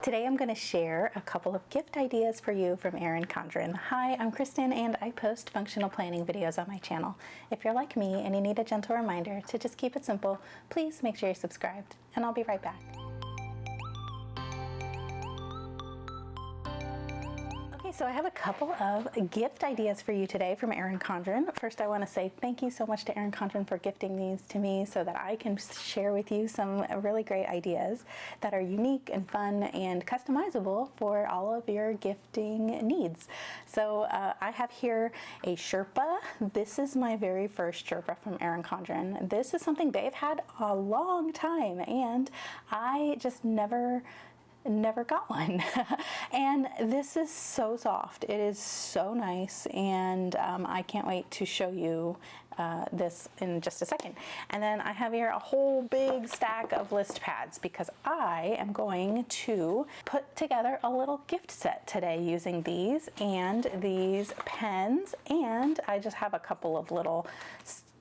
Today I'm going to share a couple of gift ideas for you from Erin Condren. Hi, I'm Kristen and I post functional planning videos on my channel. If you're like me and you need a gentle reminder to just keep it simple, please make sure you're subscribed and I'll be right back. Okay, so I have a couple of gift ideas for you today from Erin Condren. First, I want to say thank you so much to Erin Condren for gifting these to me so that I can share with you some really great ideas that are unique and fun and customizable for all of your gifting needs. So I have here a Sherpa. This is my very first Sherpa from Erin Condren. This is something they've had a long time and I just never got one. And this is so soft. It is so nice and I can't wait to show you this in just a second. And then I have here a whole big stack of list pads because I am going to put together a little gift set today using these and these pens, and I just have a couple of little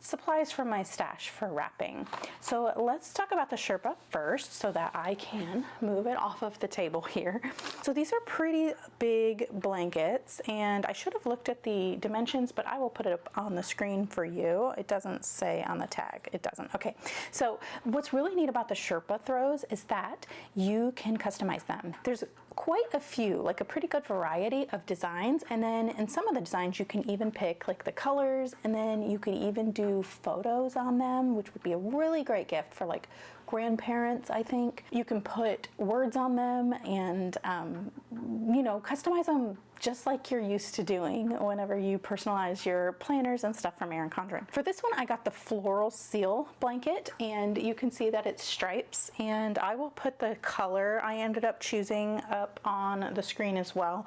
supplies from my stash for wrapping. So let's talk about the Sherpa first so that I can move it off of the table here. So these are pretty big blankets and I should have looked at the dimensions, but I will put it up on the screen for you. It doesn't say on the tag. It doesn't. Okay. So what's really neat about the Sherpa throws is that you can customize them. There's quite a few, like a pretty good variety of designs, and then in some of the designs you can even pick like the colors, and then you could even do photos on them, which would be a really great gift for like grandparents. I think you can put words on them and you know, customize them just like you're used to doing whenever you personalize your planners and stuff from Erin Condren. For this one, I got the floral seal blanket, and you can see that it's stripes, and I will put the color I ended up choosing up on the screen as well,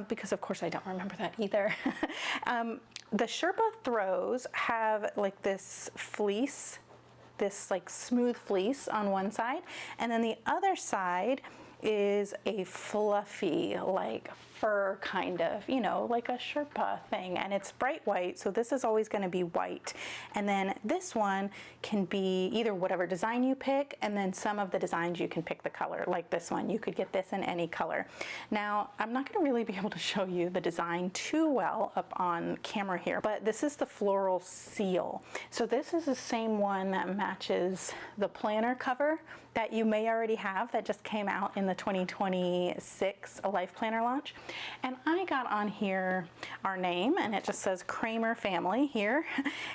because of course I don't remember that either. The Sherpa throws have like this fleece, this like smooth fleece on one side, and then the other side is a fluffy like fur kind of, you know, like a Sherpa thing, and it's bright white, so this is always going to be white. And then this one can be either whatever design you pick, and then some of the designs you can pick the color, like this one. You could get this in any color. Now I'm not going to really be able to show you the design too well up on camera here, but this is the floral seal. So this is the same one that matches the planner cover that you may already have that just came out in the 2026 Life Planner launch. And I got on here our name, and it just says Kramer Family here,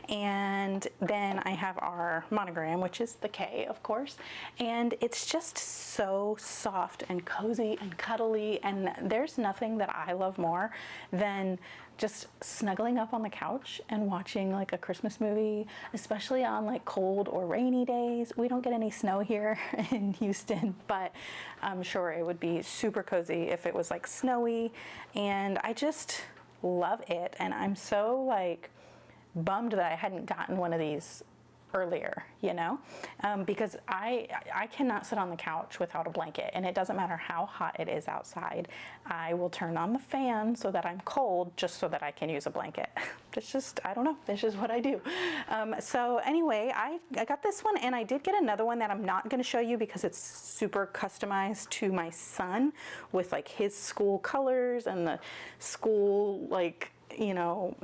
and then I have our monogram, which is the K, of course, and it's just so soft and cozy and cuddly, and there's nothing that I love more than just snuggling up on the couch and watching like a Christmas movie, especially on like cold or rainy days. We don't get any snow here in Houston, but I'm sure it would be super cozy if it was like snowy, and I just love it. And I'm so like bummed that I hadn't gotten one of these earlier, you know, because I cannot sit on the couch without a blanket, and it doesn't matter how hot it is outside. I will turn on the fan so that I'm cold just so that I can use a blanket. It's just, I don't know, this is what I do. So anyway, I got this one, and I did get another one that I'm not going to show you because it's super customized to my son with like his school colors and the school, like, you know,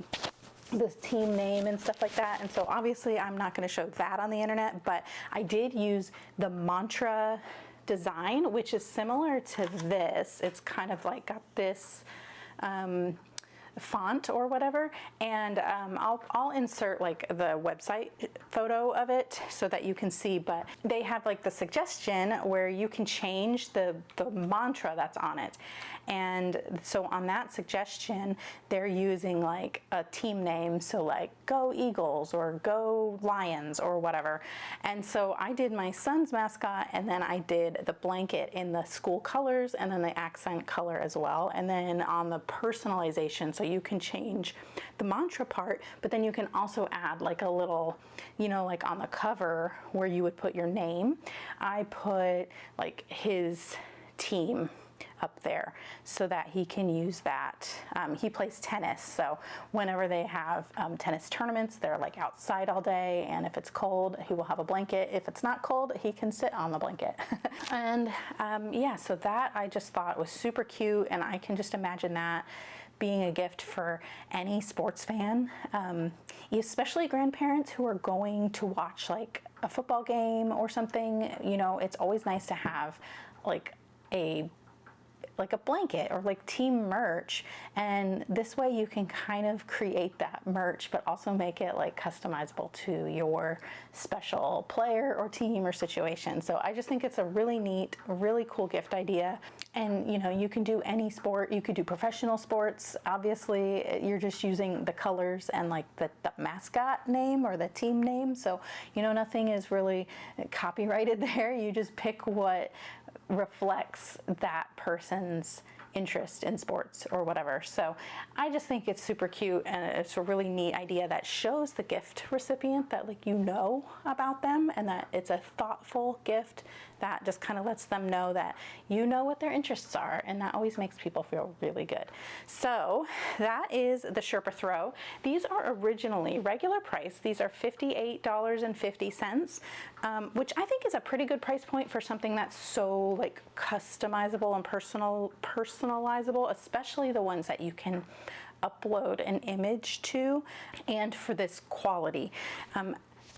this team name and stuff like that. And so obviously I'm not going to show that on the internet, but I did use the mantra design, which is similar to this. It's kind of like got this font or whatever, and I'll insert like the website photo of it so that you can see, but they have like the suggestion where you can change the mantra that's on it. And so on that suggestion they're using like a team name, so like Go Eagles or Go Lions or whatever. And so I did my son's mascot, and then I did the blanket in the school colors and then the accent color as well, and then on the personalization, so you can change the mantra part, but then you can also add like a little, you know, like on the cover where you would put your name, I put like his team up there so that he can use that. He plays tennis, so whenever they have tennis tournaments, they're like outside all day, and if it's cold, he will have a blanket. If it's not cold, he can sit on the blanket. And yeah, so that I just thought was super cute, and I can just imagine that being a gift for any sports fan, especially grandparents who are going to watch like a football game or something. You know, it's always nice to have like a blanket or like team merch, and this way you can kind of create that merch but also make it like customizable to your special player or team or situation. So I just think it's a really neat, really cool gift idea. And you know, you can do any sport. You could do professional sports. Obviously you're just using the colors and like the mascot name or the team name, so you know, nothing is really copyrighted there. You just pick what reflects that person's interest in sports or whatever. So I just think it's super cute, and it's a really neat idea that shows the gift recipient that like you know about them, and that it's a thoughtful gift that just kind of lets them know that you know what their interests are, and that always makes people feel really good. So that is the Sherpa Throw. These are originally regular price. These are $58.50, which I think is a pretty good price point for something that's so like customizable and personalizable, especially the ones that you can upload an image to, and for this quality.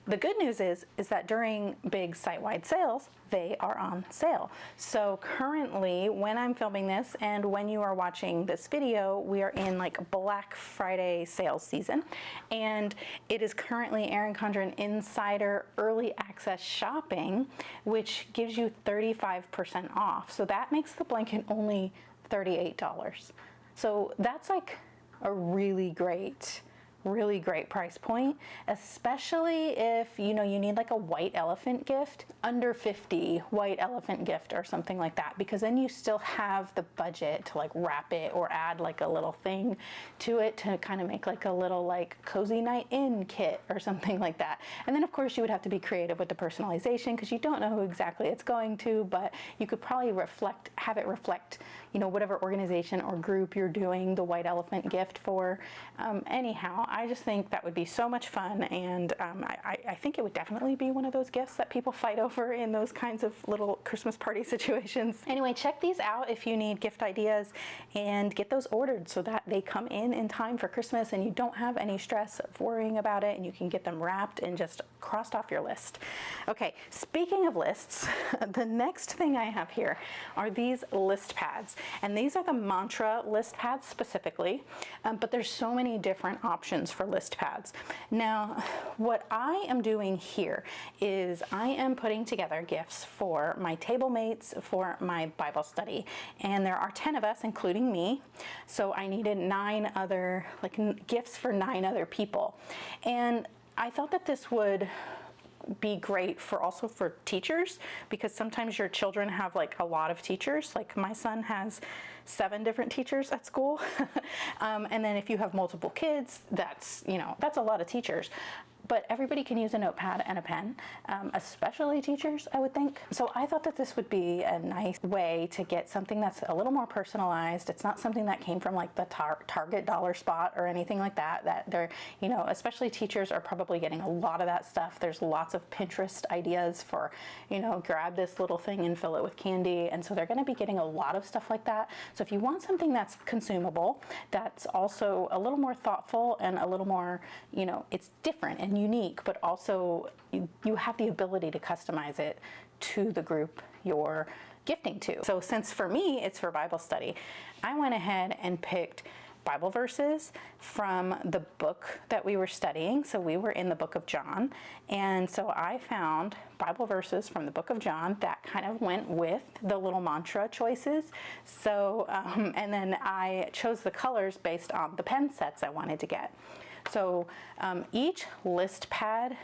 The good news is that during big site-wide sales, they are on sale. So currently, when I'm filming this and when you are watching this video, we are in like Black Friday sales season, and it is currently Erin Condren Insider Early Access Shopping, which gives you 35% off. So that makes the blanket only $38. So that's like a really great price point, especially if you know you need like a white elephant gift, under 50 white elephant gift or something like that, because then you still have the budget to like wrap it or add like a little thing to it to kind of make like a little like cozy night in kit or something like that. And then of course you would have to be creative with the personalization, because you don't know who exactly it's going to, but you could probably have it reflect, you know, whatever organization or group you're doing the white elephant gift for. Anyhow, I just think that would be so much fun, and I think it would definitely be one of those gifts that people fight over in those kinds of little Christmas party situations. Anyway, check these out if you need gift ideas, and get those ordered so that they come in time for Christmas, and you don't have any stress of worrying about it, and you can get them wrapped and just crossed off your list. Okay, speaking of lists, the next thing I have here are these list pads, and these are the Mantra list pads specifically, but there's so many different options for list pads. Now, what I am doing here is I am putting together gifts for my table mates for my Bible study, and there are 10 of us, including me, so I needed 9 other gifts for 9 other people. And I thought that this would be great also for teachers, because sometimes your children have like a lot of teachers. Like my son has 7 different teachers at school. And then if you have multiple kids, that's a lot of teachers. But everybody can use a notepad and a pen, especially teachers, I would think. So I thought that this would be a nice way to get something that's a little more personalized. It's not something that came from like the Target dollar spot or anything like that, that they're, especially teachers are probably getting a lot of that stuff. There's lots of Pinterest ideas for, grab this little thing and fill it with candy. And so they're going to be getting a lot of stuff like that. So if you want something that's consumable, that's also a little more thoughtful and a little more, it's different and unique, but also you have the ability to customize it to the group you're gifting to. So since for me it's for Bible study, I went ahead and picked Bible verses from the book that we were studying. So we were in the book of John, and so I found Bible verses from the book of John that kind of went with the little mantra choices. So and then I chose the colors based on the pen sets I wanted to get. So each list pad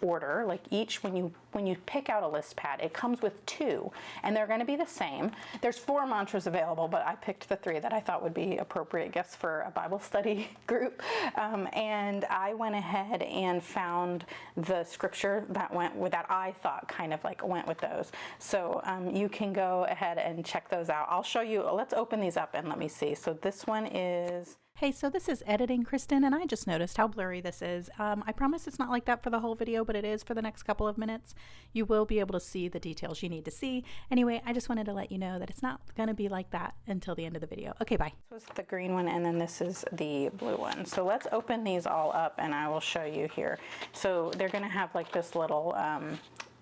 order, like each, when you pick out a list pad, it comes with 2, and they're going to be the same. There's 4 mantras available, but I picked the 3 that I thought would be appropriate gifts for a Bible study group. And I went ahead and found the scripture that went with that I thought kind of like went with those. So you can go ahead and check those out. I'll show you. Let's open these up and let me see. So this one is... Hey, so this is Editing Kristen, and I just noticed how blurry this is. I promise it's not like that for the whole video, but it is for the next couple of minutes. You will be able to see the details you need to see. Anyway, I just wanted to let you know that it's not going to be like that until the end of the video. Okay, bye. This was the green one, and then this is the blue one. So let's open these all up, and I will show you here. So they're going to have like this little...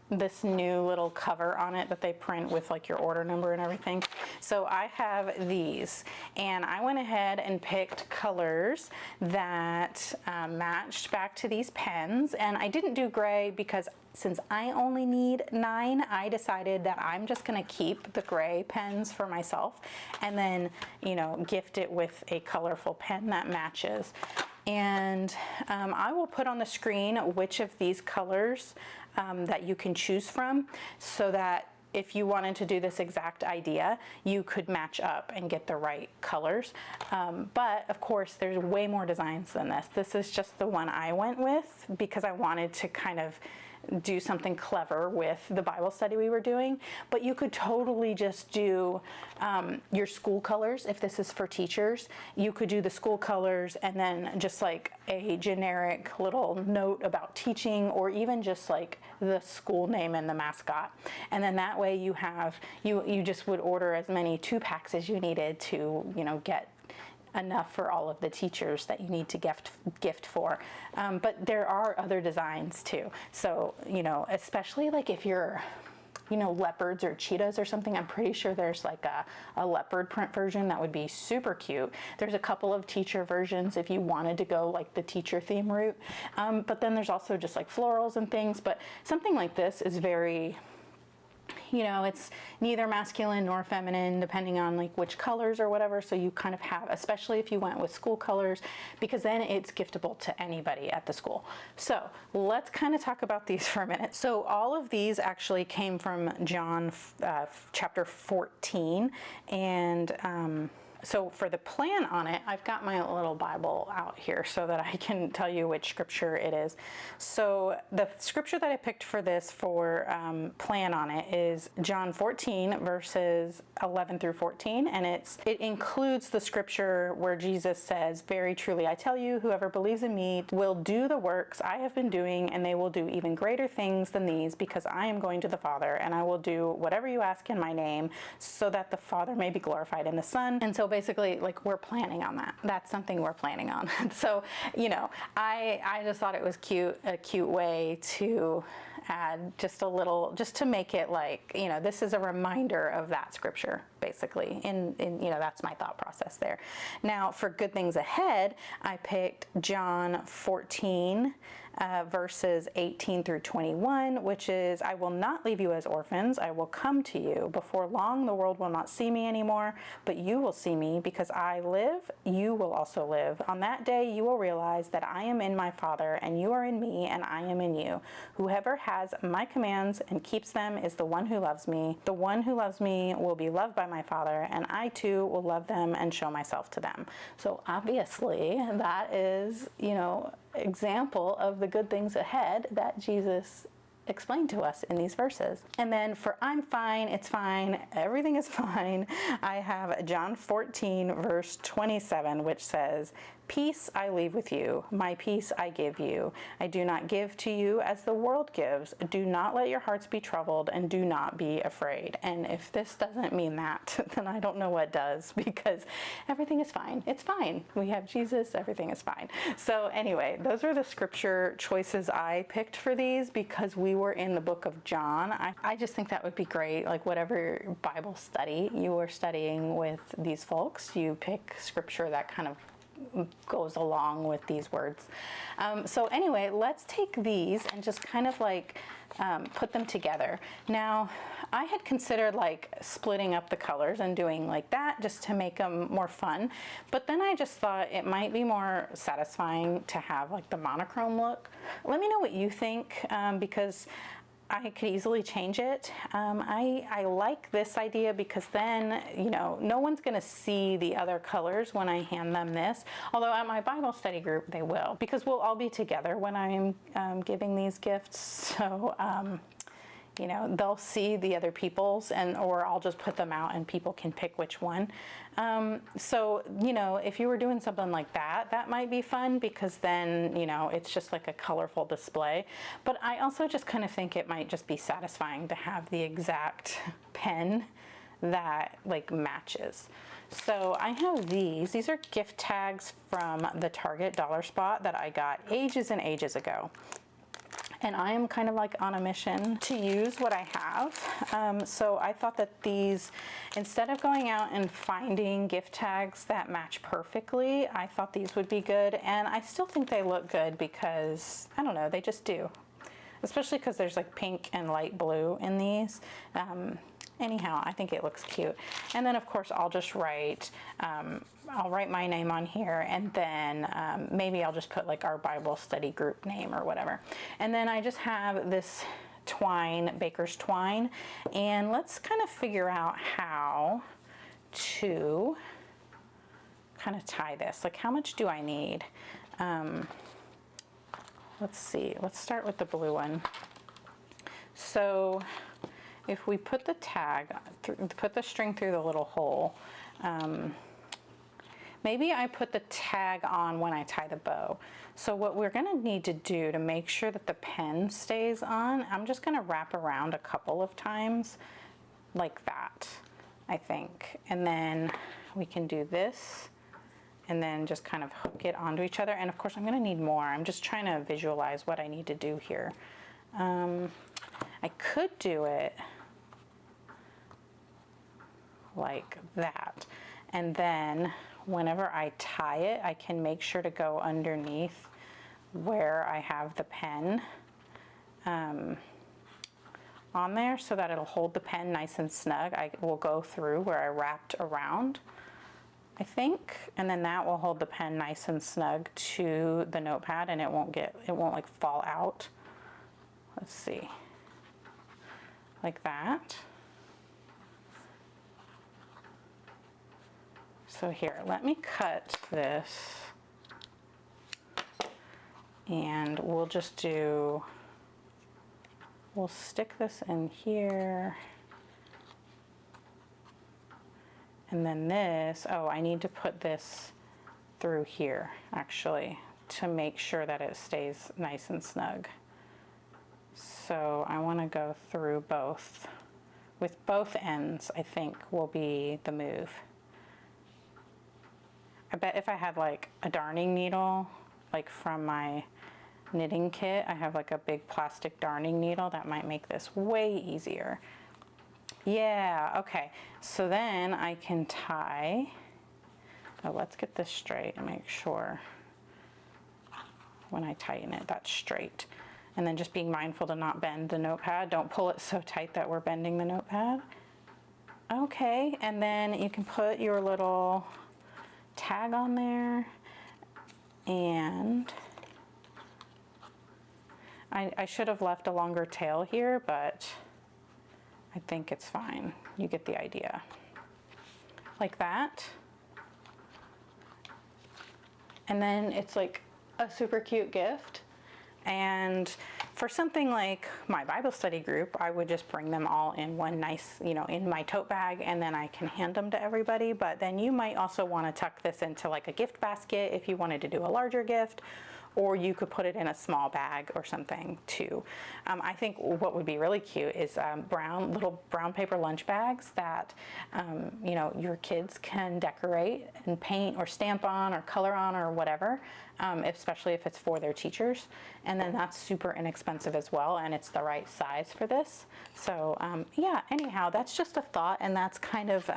this new little cover on it that they print with like your order number and everything. So I have these, and I went ahead and picked colors that matched back to these pens, and I didn't do gray because since I only need 9, I decided that I'm just going to keep the gray pens for myself and then, you know, gift it with a colorful pen that matches. And I will put on the screen which of these colors that you can choose from, so that if you wanted to do this exact idea, you could match up and get the right colors. But of course, there's way more designs than this. This is just the one I went with because I wanted to kind of do something clever with the Bible study we were doing. But you could totally just do your school colors. If this is for teachers, you could do the school colors and then just like a generic little note about teaching, or even just like the school name and the mascot. And then that way you have, you just would order as many 2-packs as you needed to, you know, get enough for all of the teachers that you need to gift for. But there are other designs too. So, you know, especially like if you're, you know, leopards or cheetahs or something, I'm pretty sure there's like a leopard print version that would be super cute. There's a couple of teacher versions if you wanted to go like the teacher theme route. But then there's also just like florals and things. But something like this is very, you know, it's neither masculine nor feminine, depending on like which colors or whatever. So you kind of have, especially if you went with school colors, because then it's giftable to anybody at the school. So let's kind of talk about these for a minute. So all of these actually came from John chapter 14. And so for the plan on it, I've got my little Bible out here so that I can tell you which scripture it is. So the scripture that I picked for this for plan on it is John 14 verses 11 through 14. And it includes the scripture where Jesus says, "Very truly I tell you, whoever believes in me will do the works I have been doing, and they will do even greater things than these, because I am going to the Father, and I will do whatever you ask in my name, so that the Father may be glorified in the Son." And so basically, like, we're planning on that. That's something we're planning on. So, you know, I just thought it was a cute way to add just a little, just to make it like, you know, this is a reminder of that scripture, basically. And you know, that's my thought process there. Now, for good things ahead, I picked John 14, verses 18 through 21, which is, "I will not leave you as orphans. I will come to you. Before long, the world will not see me anymore, but you will see me. Because I live, you will also live. On that day, you will realize that I am in my Father, and you are in me, and I am in you. Whoever has my commands and keeps them is the one who loves me. The one who loves me will be loved by my Father, and I too will love them and show myself to them." So obviously, that is, you know, example of the good things ahead that Jesus explained to us in these verses. And then for "I'm fine, it's fine, everything is fine," I have John 14 verse 27, which says, "Peace I leave with you, my peace I give you. I do not give to you as the world gives. Do not let your hearts be troubled, and do not be afraid." And if this doesn't mean that, then I don't know what does, because everything is fine. It's fine. We have Jesus, everything is fine. So anyway, those are the scripture choices I picked for these because we were in the book of John. I just think that would be great. Like, whatever Bible study you were studying with these folks, you pick scripture that kind of goes along with these words. So anyway, let's take these and just kind of like put them together. Now, I had considered like splitting up the colors and doing like that just to make them more fun. But then I just thought it might be more satisfying to have like the monochrome look. Let me know what you think, because I could easily change it. I like this idea because then, you know, no one's going to see the other colors when I hand them this. Although at my Bible study group, they will, because we'll all be together when I'm giving these gifts. So, you know, they'll see the other people's, or I'll just put them out and people can pick which one. So, you know, if you were doing something like that, that might be fun, because then, you know, it's just like a colorful display. But I also just kind of think it might just be satisfying to have the exact pen that like matches. So I have these are gift tags from the Target dollar spot that I got ages and ages ago. And I am kind of like on a mission to use what I have. So I thought that these, instead of going out and finding gift tags that match perfectly, I thought these would be good. And I still think they look good because, I don't know, they just do. Especially because there's like pink and light blue in these. Anyhow, I think it looks cute. And then of course I'll just write, I'll write my name on here, and then maybe I'll just put like our Bible study group name or whatever. And then I just have this twine, baker's twine, and let's kind of figure out how to kind of tie this. Like, how much do I need? Let's see, let's start with the blue one. So if we put the tag, put the string through the little hole, maybe I put the tag on when I tie the bow. So what we're gonna need to do to make sure that the pen stays on, I'm just gonna wrap around a couple of times like that, I think. And then we can do this and then just kind of hook it onto each other. And of course I'm gonna need more. I'm just trying to visualize what I need to do here. I could do it like that, and then whenever I tie it, I can make sure to go underneath where I have the pen on there, so that it'll hold the pen nice and snug. I will go through where I wrapped around, I think, and then that will hold the pen nice and snug to the notepad, and it won't like fall out. Let's see, like that. So here, let me cut this, and we'll just we'll stick this in here. And then this, oh, I need to put this through here, actually, to make sure that it stays nice and snug. So I want to go through both. With both ends, I think, will be the move. I bet if I had like a darning needle, like from my knitting kit, I have like a big plastic darning needle, that might make this way easier. Yeah, okay. So then I can tie, oh, let's get this straight and make sure when I tighten it, that's straight. And then just being mindful to not bend the notepad. Don't pull it so tight that we're bending the notepad. Okay, and then you can put your little tag on there, and I should have left a longer tail here, but I think it's fine. You get the idea. Like that. And then it's like a super cute gift. And for something like my Bible study group, I would just bring them all in one nice, you know, in my tote bag, and then I can hand them to everybody. But then you might also want to tuck this into like a gift basket if you wanted to do a larger gift, or you could put it in a small bag or something too. I think what would be really cute is little brown paper lunch bags that you know, your kids can decorate and paint or stamp on or color on or whatever, especially if it's for their teachers. And then that's super inexpensive as well, and it's the right size for this. So yeah, anyhow, that's just a thought, and that's kind of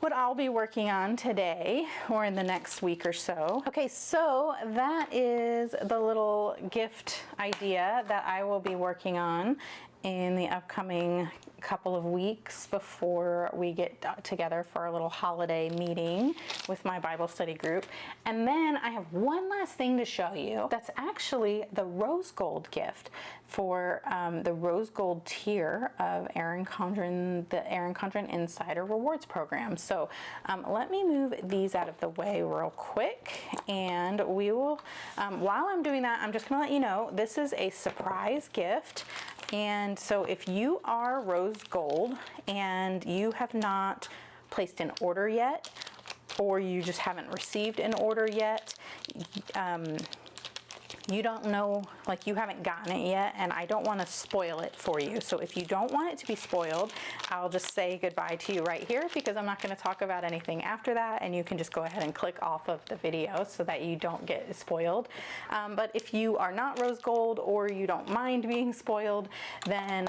what I'll be working on today or in the next week or so. Okay, so that is the little gift idea that I will be working on in the upcoming couple of weeks before we get together for a little holiday meeting with my Bible study group. And then I have one last thing to show you. That's actually the rose gold gift for the rose gold tier of Erin Condren, the Erin Condren Insider Rewards program. So let me move these out of the way real quick, and we will, while I'm doing that, I'm just gonna let you know, this is a surprise gift. And so if you are rose gold and you have not placed an order yet, or you just haven't received an order yet, you don't know, like you haven't gotten it yet, and I don't want to spoil it for you. So if you don't want it to be spoiled, I'll just say goodbye to you right here, because I'm not going to talk about anything after that, and you can just go ahead and click off of the video so that you don't get spoiled. But if you are not rose gold or you don't mind being spoiled, then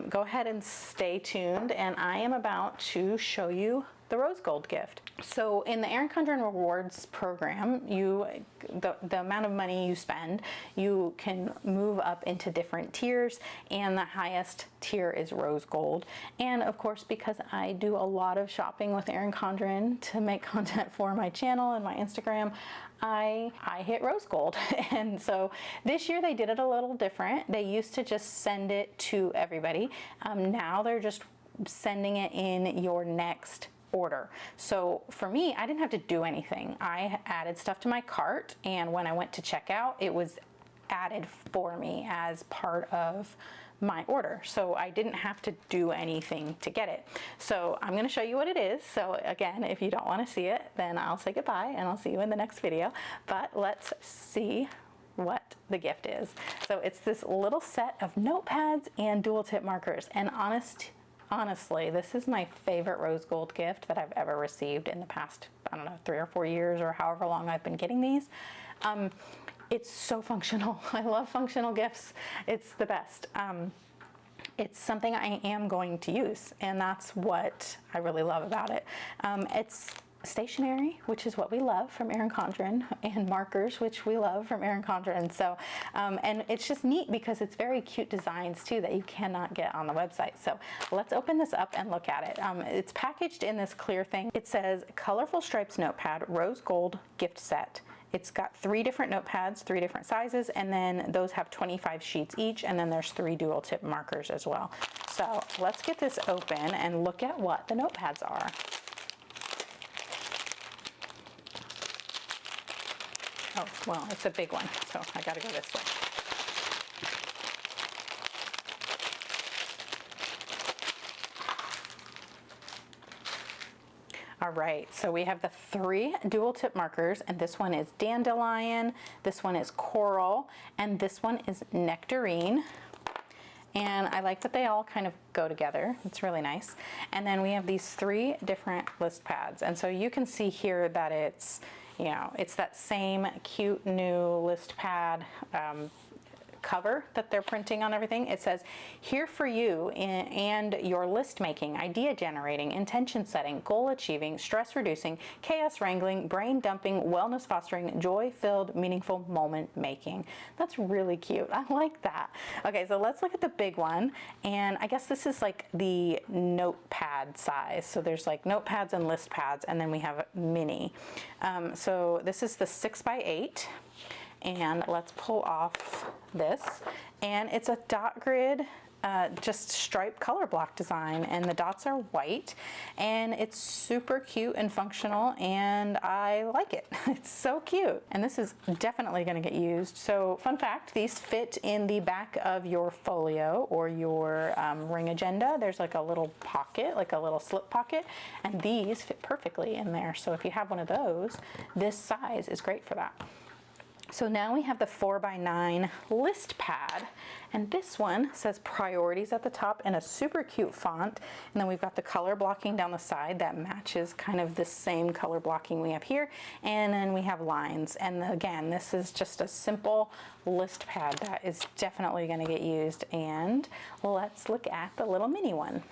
go ahead and stay tuned, and I am about to show you the rose gold gift. So in the Erin Condren Rewards program, the amount of money you spend, you can move up into different tiers, and the highest tier is rose gold. And of course, because I do a lot of shopping with Erin Condren to make content for my channel and my Instagram, I hit rose gold. And so this year they did it a little different. They used to just send it to everybody. Now they're just sending it in your next order. So for me, I didn't have to do anything. I added stuff to my cart, and when I went to checkout, it was added for me as part of my order. So I didn't have to do anything to get it. So I'm going to show you what it is. So again, if you don't want to see it, then I'll say goodbye and I'll see you in the next video. But let's see what the gift is. So it's this little set of notepads and dual tip markers. And honestly, this is my favorite rose gold gift that I've ever received in the past, I don't know, 3 or 4 years or however long I've been getting these. It's so functional. I love functional gifts. It's the best. It's something I am going to use, and that's what I really love about it. It's stationery, which is what we love from Erin Condren, and markers, which we love from Erin Condren. So, and it's just neat because it's very cute designs too that you cannot get on the website. So let's open this up and look at it. It's packaged in this clear thing. It says Colorful Stripes Notepad Rose Gold Gift Set. It's got 3 different notepads, 3 different sizes, and then those have 25 sheets each, and then there's 3 dual tip markers as well. So let's get this open and look at what the notepads are. Oh, well, it's a big one, so I gotta go this way. All right, so we have the 3 dual tip markers, and this one is dandelion, this one is coral, and this one is nectarine. And I like that they all kind of go together. It's really nice. And then we have these 3 different list pads. And so you can see here that it's, you know, it's that same cute new list pad cover that they're printing on everything. It says, here for you and your list making, idea generating, intention setting, goal achieving, stress reducing, chaos wrangling, brain dumping, wellness fostering, joy filled, meaningful moment making. That's really cute. I like that. Okay, so let's look at the big one. And I guess this is like the notepad size. So there's like notepads and list pads, and then we have mini. So this is the 6x8. And let's pull off this, and it's a dot grid, just striped color block design, and the dots are white, and it's super cute and functional, and I like it. It's so cute, and this is definitely going to get used. So fun fact, these fit in the back of your folio or your ring agenda. There's like a little pocket, like a little slip pocket, and these fit perfectly in there. So if you have one of those, this size is great for that. So now we have the 4x9 list pad, and this one says priorities at the top in a super cute font, and then we've got the color blocking down the side that matches kind of the same color blocking we have here, and then we have lines. And again, this is just a simple list pad that is definitely going to get used. And let's look at the little mini one.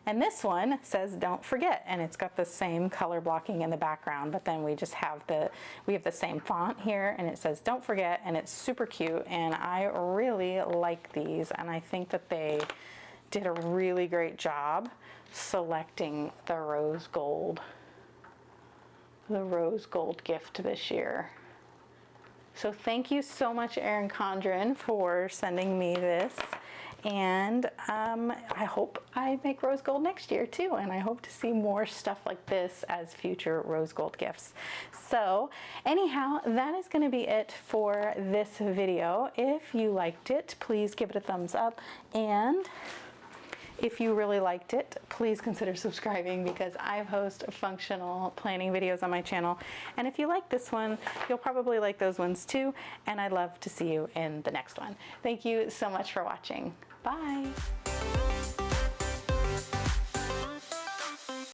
And this one says don't forget, and it's got the same color blocking in the background, but then we just have the same font here, and it says don't forget, and it's super cute, and I really like these, and I think that they did a really great job selecting the rose gold gift this year. So thank you so much, Erin Condren, for sending me this. And I hope I make rose gold next year too, and I hope to see more stuff like this as future rose gold gifts. So anyhow, that is going to be it for this video. If you liked it, please give it a thumbs up, and if you really liked it, please consider subscribing, because I host functional planning videos on my channel. And if you like this one, you'll probably like those ones too. And I'd love to see you in the next one. Thank you so much for watching. Bye.